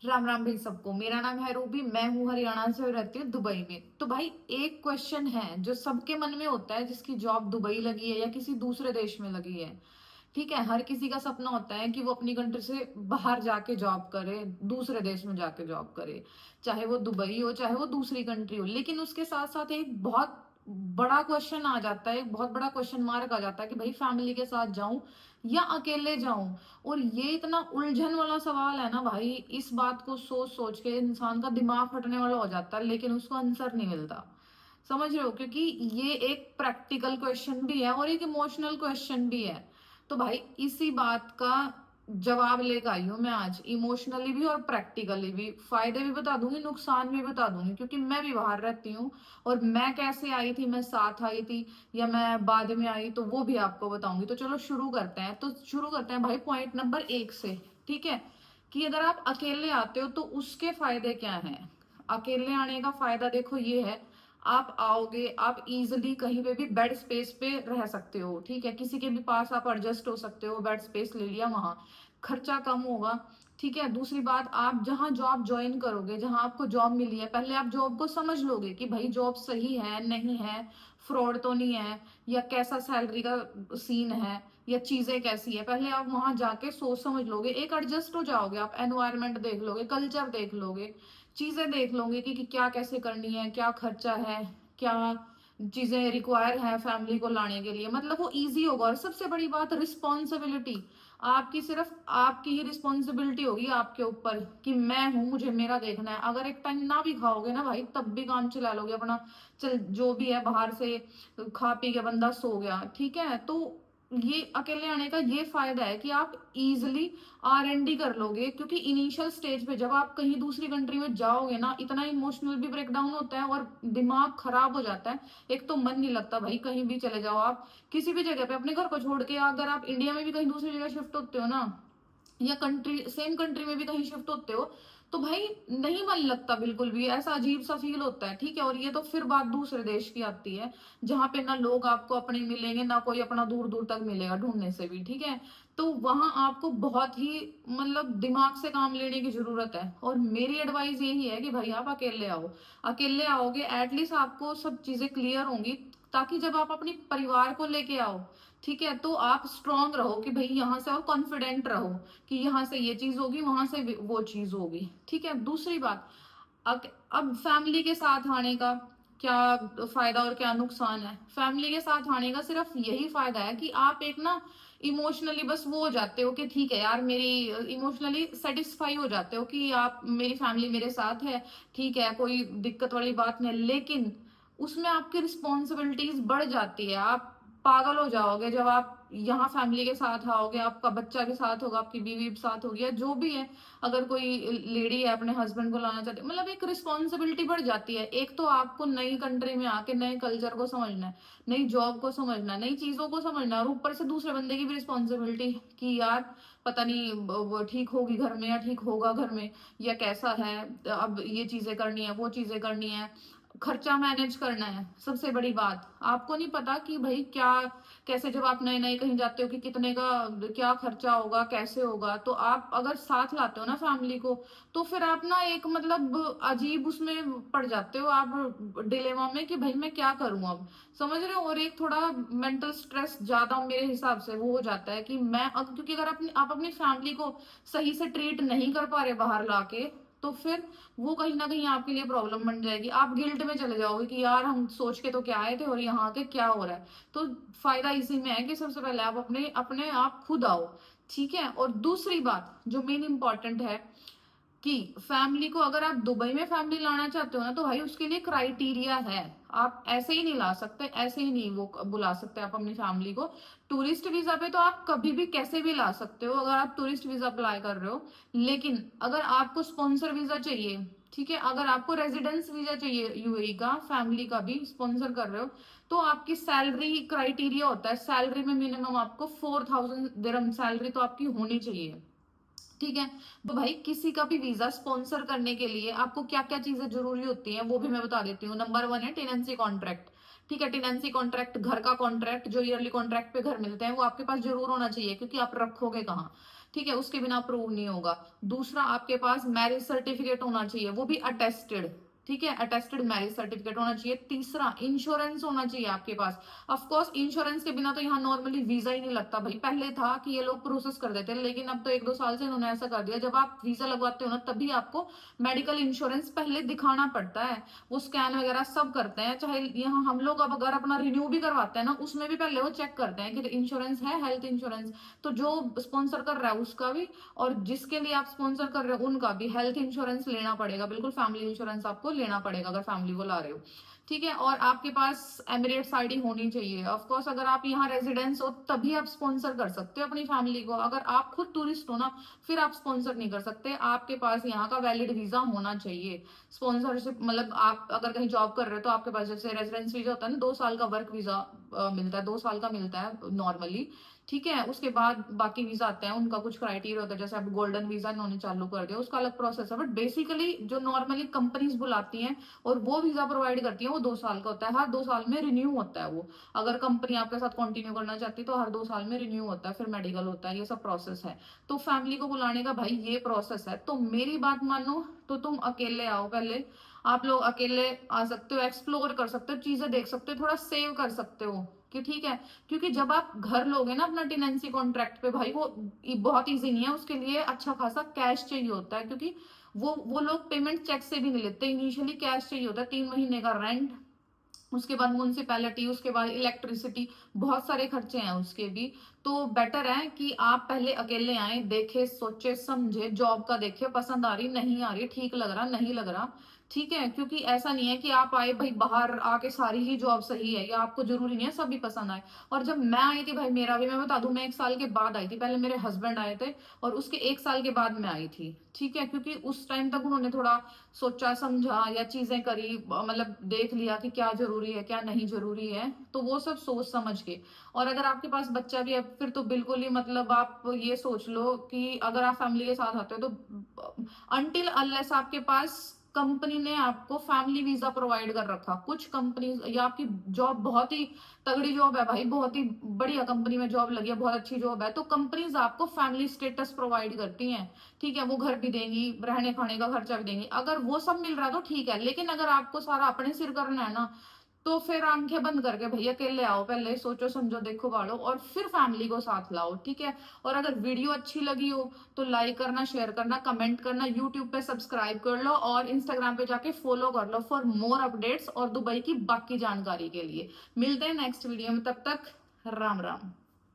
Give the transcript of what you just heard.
राम राम भाई सबको। मेरा नाम है रूबी, मैं हूँ हरियाणा से और रहती हूँ दुबई में। तो भाई एक क्वेश्चन है जो सबके मन में होता है, जिसकी जॉब दुबई लगी है या किसी दूसरे देश में लगी है। ठीक है, हर किसी का सपना होता है कि वो अपनी कंट्री से बाहर जाके जॉब करे, दूसरे देश में जाके जॉब करे, चाहे वो दुबई हो चाहे वो दूसरी कंट्री हो। लेकिन उसके साथ साथ एक बहुत बड़ा क्वेश्चन आ जाता है, एक बहुत बड़ा क्वेश्चन मार्क आ जाता है कि भाई फैमिली के साथ जाऊं या अकेले जाऊं। और ये इतना उलझन वाला सवाल है ना भाई, इस बात को सोच सोच के इंसान का दिमाग फटने वाला हो जाता है, लेकिन उसको आंसर नहीं मिलता। समझ रहे हो? क्योंकि ये एक प्रैक्टिकल क्वेश्चन भी है और एक इमोशनल क्वेश्चन भी है। तो भाई इसी बात का जवाब लेकर आई हूं मैं आज, इमोशनली भी और प्रैक्टिकली भी। फायदे भी बता दूंगी, नुकसान भी बता दूंगी, क्योंकि मैं भी बाहर रहती हूँ। और मैं कैसे आई थी, मैं साथ आई थी या मैं बाद में आई, तो वो भी आपको बताऊंगी। तो चलो शुरू करते हैं। तो शुरू करते हैं भाई पॉइंट नंबर 1 से। ठीक है, कि अगर आप अकेले आते हो तो उसके फायदे क्या हैं। अकेले आने का फायदा देखो ये है, आप आओगे, आप इजिली कहीं पे भी बेड स्पेस पे रह सकते हो। ठीक है, किसी के भी पास आप एडजस्ट हो सकते हो, बेड स्पेस ले लिया, वहां खर्चा कम होगा। ठीक है, दूसरी बात, आप जहां जॉब ज्वाइन करोगे, जहां आपको जॉब मिली है, पहले आप जॉब को समझ लोगे कि भाई जॉब सही है नहीं है, फ्रॉड तो नहीं है, या कैसा सैलरी का सीन है, या चीजें कैसी है। पहले आप वहां जाके सोच समझ लोगे, एक एडजस्ट हो जाओगे, आप एनवायरनमेंट देख लोगे, कल्चर देख लोगे, चीजें देख लोगे कि क्या कैसे करनी है, क्या खर्चा है, क्या चीजें रिक्वायर है फैमिली को लाने के लिए। मतलब वो इजी होगा। और सबसे बड़ी बात, रिस्पॉन्सिबिलिटी आपकी, सिर्फ आपकी ही रिस्पॉन्सिबिलिटी होगी आपके ऊपर कि मैं हूं, मुझे मेरा देखना है। अगर एक टाइम ना भी खाओगे ना भाई, तब भी काम चला लोगे अपना। चल जो भी है, बाहर से खा पी के बंदा सो गया। ठीक है, तो ये अकेले आने का ये फायदा है कि आप इजिली R&D कर लोगे। क्योंकि इनिशियल स्टेज पे जब आप कहीं दूसरी कंट्री में जाओगे ना, इतना इमोशनल भी ब्रेकडाउन होता है और दिमाग खराब हो जाता है। एक तो मन नहीं लगता भाई, कहीं भी चले जाओ आप, किसी भी जगह पे अपने घर को छोड़ के, अगर आप इंडिया में भी कहीं दूसरी जगह शिफ्ट होते हो ना, या कंट्री, सेम कंट्री में भी कहीं शिफ्ट होते हो, तो भाई नहीं मन लगता बिल्कुल भी, ऐसा अजीब सा फील होता है। ठीक है, और ये तो फिर बात दूसरे देश की आती है, जहां पे ना लोग आपको अपने मिलेंगे, ना कोई अपना दूर दूर तक मिलेगा ढूंढने से भी। ठीक है, तो वहां आपको बहुत ही मतलब दिमाग से काम लेने की जरूरत है। और मेरी एडवाइस यही है कि भाई आप अकेले आओ। अकेले आओगे, एटलीस्ट आपको सब चीजें क्लियर होंगी, ताकि जब आप अपने परिवार को लेके आओ, ठीक है, तो आप स्ट्रांग रहो कि भाई यहाँ से, और कॉन्फिडेंट रहो कि यहाँ से ये चीज होगी, वहां से वो चीज होगी। ठीक है, दूसरी बात, अब फैमिली के साथ आने का क्या फायदा और क्या नुकसान है। फैमिली के साथ आने का सिर्फ यही फायदा है कि आप एक ना इमोशनली बस वो हो जाते हो कि ठीक है यार, मेरी इमोशनली सेटिस्फाई हो जाते हो कि आप, मेरी फैमिली मेरे साथ है, ठीक है, कोई दिक्कत वाली बात नहीं। लेकिन उसमें आपकी रिस्पॉन्सिबिलिटीज बढ़ जाती है, आप पागल हो जाओगे जब आप यहाँ फैमिली के साथ आओगे। आपका बच्चा भी साथ होगा, आपकी बीवी भी साथ होगी, या जो भी है, अगर कोई लेडी है अपने हस्बैंड को लाना चाहती है, मतलब एक रिस्पॉन्सिबिलिटी बढ़ जाती है। एक तो आपको नई कंट्री में आके नए कल्चर को समझना है, नई जॉब को समझना है, नई चीजों को समझना है, और ऊपर से दूसरे बंदे की भी रिस्पॉन्सिबिलिटी कि यार पता नहीं वो ठीक होगी घर में या ठीक होगा घर में, या कैसा है, अब ये चीजें करनी है, वो चीजें करनी है, खर्चा मैनेज करना है। सबसे बड़ी बात, आपको नहीं पता कि भाई क्या कैसे, जब आप नए नए कहीं जाते हो कि कितने का क्या खर्चा होगा, कैसे होगा। तो आप अगर साथ लाते हो ना फैमिली को, तो फिर आप ना एक मतलब अजीब उसमें पड़ जाते हो आप, डिलेमा में कि भाई मैं क्या करूं अब। समझ रहे हो? और एक थोड़ा मेंटल स्ट्रेस ज्यादा मेरे हिसाब से वो हो जाता है कि मैं क्योंकि अगर आप अपनी फैमिली को सही से ट्रीट नहीं कर पा रहे बाहर लाके, तो फिर वो कहीं ना कहीं आपके लिए प्रॉब्लम बन जाएगी। आप गिल्ट में चले जाओगे कि यार हम सोच के तो क्या आए थे और यहाँ के क्या हो रहा है। तो फायदा इसी में है कि सबसे पहले आप अपने अपने आप खुद आओ। ठीक है, और दूसरी बात जो मेन इंपॉर्टेंट है, कि फैमिली को अगर आप दुबई में फैमिली लाना चाहते हो ना, तो भाई उसके लिए क्राइटेरिया है। आप ऐसे ही नहीं ला सकते, ऐसे ही नहीं वो बुला सकते आप अपनी फैमिली को। टूरिस्ट वीजा पे तो आप कभी भी कैसे भी ला सकते हो, अगर आप टूरिस्ट वीजा अप्लाई कर रहे हो। लेकिन अगर आपको स्पॉन्सर वीजा चाहिए, ठीक है, अगर आपको रेजिडेंस वीजा चाहिए यूएई का, फैमिली का भी स्पॉन्सर कर रहे हो, तो आपकी सैलरी क्राइटेरिया होता है। सैलरी में मिनिमम आपको 4,000 दिरहम सैलरी तो आपकी होनी चाहिए। ठीक है, तो भाई किसी का भी वीजा स्पॉन्सर करने के लिए आपको क्या क्या चीजें जरूरी होती हैं वो भी मैं बता देती हूँ। नंबर 1 है टेनेंसी कॉन्ट्रैक्ट। ठीक है, टेनेंसी कॉन्ट्रैक्ट, घर का कॉन्ट्रैक्ट, जो ईयरली कॉन्ट्रैक्ट पे घर मिलते हैं, वो आपके पास जरूर होना चाहिए, क्योंकि आप रखोगे कहाँ। ठीक है, उसके बिना अप्रूव नहीं होगा। दूसरा, आपके पास मैरिज सर्टिफिकेट होना चाहिए, वो भी अटेस्टेड, ठीक है, अटेस्टेड मैरिज सर्टिफिकेट होना चाहिए। तीसरा, इंश्योरेंस होना चाहिए आपके पास। ऑफ कोर्स इंश्योरेंस के बिना तो यहाँ नॉर्मली वीजा ही नहीं लगता भाई। पहले था कि ये लोग प्रोसेस कर देते हैं, लेकिन अब तो 1-2 साल से इन्होंने ऐसा कर दिया, जब आप वीजा लगवाते हो ना तभी आपको मेडिकल इंश्योरेंस पहले दिखाना पड़ता है। वो स्कैन वगैरह सब करते हैं, चाहे यहाँ हम लोग अब अगर अपना रिन्यू भी करवाते हैं ना, उसमें भी पहले वो चेक करते हैं कि इंश्योरेंस है, हेल्थ इंश्योरेंस। तो जो स्पॉन्सर कर रहा है उसका भी, और जिसके लिए आप स्पॉन्सर कर रहे हो उनका भी हेल्थ इंश्योरेंस लेना पड़ेगा, बिल्कुल फैमिली इंश्योरेंस आपको लेना पड़ेगा अगर फैमिली को ला रहे हो, ठीक है। और आपके पास एमिरेट्स आईडी होनी चाहिए। ऑफ कोर्स अगर आप यहाँ रेजिडेंस हो तभी आप स्पॉन्सर कर सकते हो अपनी फैमिली को। अगर आप खुद टूरिस्ट हो ना, फिर आप स्पॉन्सर नहीं कर सकते। आपके पास यहाँ का वैलिड वीजा होना चाहिए। स्पॉन्सरशिप मतलब आप अगर कहीं जॉब कर रहे हो तो आपके पास जैसे रेजिडेंस वीजा होता है ना, 2 साल का वर्क वीजा मिलता है, 2 साल का मिलता है नॉर्मली, ठीक है। उसके बाद बाकी वीजा आते हैं, उनका कुछ क्राइटेरिया होता है, जैसे अब गोल्डन वीजा इन्होंने चालू कर दिया, उसका अलग प्रोसेस है। बट बेसिकली जो नॉर्मली कंपनीज बुलाती हैं और वो वीजा प्रोवाइड करती है, वो 2 साल का होता है। हर 2 साल में रिन्यू होता है वो। अगर कंपनी आपके साथ कंटिन्यू करना चाहती है तो हर 2 साल में रिन्यू होता है, फिर मेडिकल होता है, ये सब प्रोसेस है। तो फैमिली को बुलाने का भाई ये प्रोसेस है। तो मेरी बात मानो तो तुम अकेले आओ पहले। आप लोग अकेले आ सकते हो, एक्सप्लोर कर सकते हो, चीजें देख सकते हो, थोड़ा सेव कर सकते हो कि ठीक है। क्योंकि जब आप घर लोगे ना अपना टेनेंसी कॉन्ट्रैक्ट पे, भाई वो बहुत इजी नहीं है, उसके लिए अच्छा खासा कैश चाहिए होता है। क्योंकि वो लोग पेमेंट चेक से भी नहीं लेते, इनिशियली कैश चाहिए होता है, 3 महीने का रेंट, उसके बाद म्यूनसिपैलिटी, उसके बाद इलेक्ट्रिसिटी, बहुत सारे खर्चे हैं उसके भी। तो बेटर है कि आप पहले अकेले आए, देखे, सोचे, समझे, जॉब का देखे, पसंद आ रही नहीं आ रही, ठीक लग रहा नहीं लग रहा, ठीक है। क्योंकि ऐसा नहीं है कि आप आए भाई बाहर आके सारी ही जॉब सही है, या आपको जरूरी नहीं है सभी पसंद आए। और जब मैं आई थी भाई, मेरा भी मैं बता दूं, मैं 1 साल के बाद आई थी, पहले मेरे हस्बैंड आए थे और उसके 1 साल के बाद मैं आई थी, ठीक है। क्योंकि उस टाइम तक उन्होंने थोड़ा सोचा समझा या चीजें करी, मतलब देख लिया कि क्या जरूरी है क्या नहीं जरूरी है, तो वो सब सोच समझ के। और अगर आपके पास बच्चा भी है फिर तो बिल्कुल ही मतलब आप ये सोच लो कि अगर आप फैमिली के साथ आते हो तो अनटिल अनलेस आपके पास कंपनी ने आपको फैमिली वीजा प्रोवाइड कर रखा, कुछ कंपनी या आपकी जॉब बहुत ही तगड़ी जॉब है भाई, बहुत ही बढ़िया कंपनी में जॉब लगी है, बहुत अच्छी जॉब है, तो कंपनीज आपको फैमिली स्टेटस प्रोवाइड करती हैं, ठीक है। वो घर भी देंगी, रहने खाने का खर्चा भी देंगी, अगर वो सब मिल रहा है तो ठीक है। लेकिन अगर आपको सारा अपने सिर करना है ना, तो फिर आंखें बंद करके भैया अकेले आओ, पहले सोचो समझो देखो बाड़ो, और फिर फैमिली को साथ लाओ, ठीक है। और अगर वीडियो अच्छी लगी हो तो लाइक करना, शेयर करना, कमेंट करना, यूट्यूब पे सब्सक्राइब कर लो और इंस्टाग्राम पे जाके फॉलो कर लो फॉर मोर अपडेट्स और दुबई की बाकी जानकारी के लिए। मिलते हैं नेक्स्ट वीडियो में, तब तक राम राम।